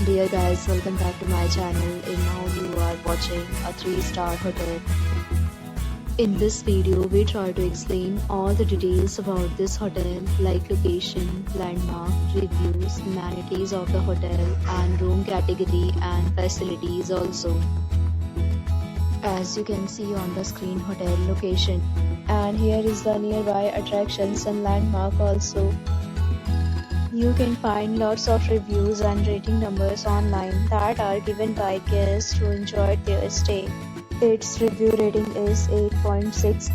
Dear guys, welcome back to my channel, and now you are watching a 3-star hotel. In this video, we try to explain all the details about this hotel like location, landmark, reviews, amenities of the hotel and room category and facilities also. As you can see on the screen, hotel location, and here is the nearby attractions and landmark also. You can find lots of reviews and rating numbers online that are given by guests who enjoyed their stay. Its review rating is 8.6,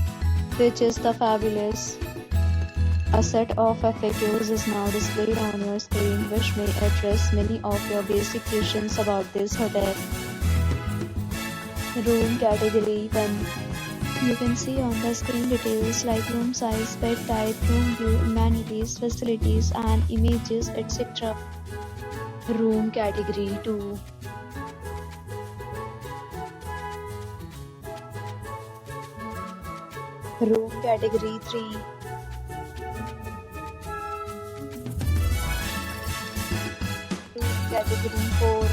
which is the fabulous. A set of FAQs is now displayed on your screen, which may address many of your basic questions about this hotel. Room category 1. You can see on the screen details like room size, bed type, room view, amenities, facilities and images, etc. Room category 2. Room category 3. Room category 4.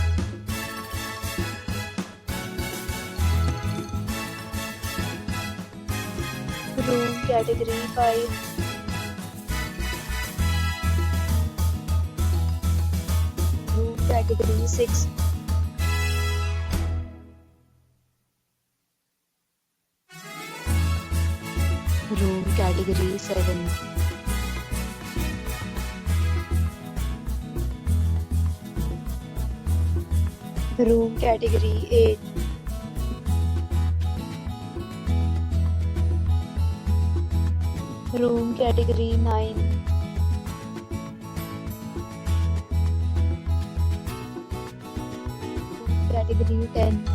Room category 5. Room category 6. Room category 7. Room category 8. Room category 9. Room category 10.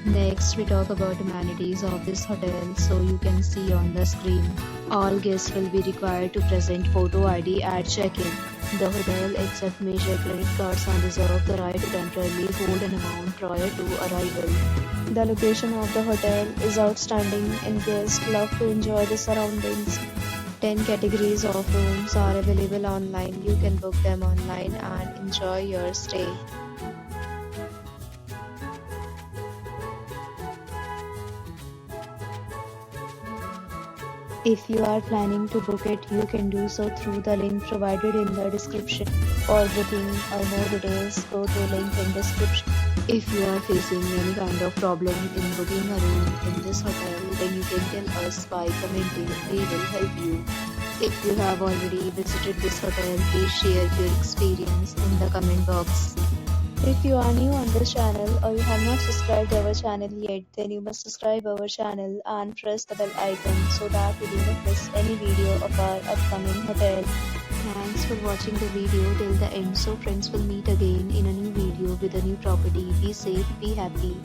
Next, we talk about amenities of this hotel. So you can see on the screen, all guests will be required to present photo ID at check-in. The hotel accepts major credit cards and reserves the right to temporarily hold an amount prior to arrival. The location of the hotel is outstanding and guests love to enjoy the surroundings. 10 categories of rooms are available online. You can book them online and enjoy your stay. If you are planning to book it, you can do so through the link provided in the description. For booking or more details, go to link in description. If you are facing any kind of problem in booking a room in this hotel, then you can tell us by commenting. We will help you. If you have already visited this hotel, please share your experience in the comment box. If you are new on this channel or you have not subscribed our channel yet, then you must subscribe our channel and press the bell icon so that you do not miss any video of our upcoming hotel. Thanks for watching the video till the end. So friends, will meet again in a new video with a new property. Be safe, be happy.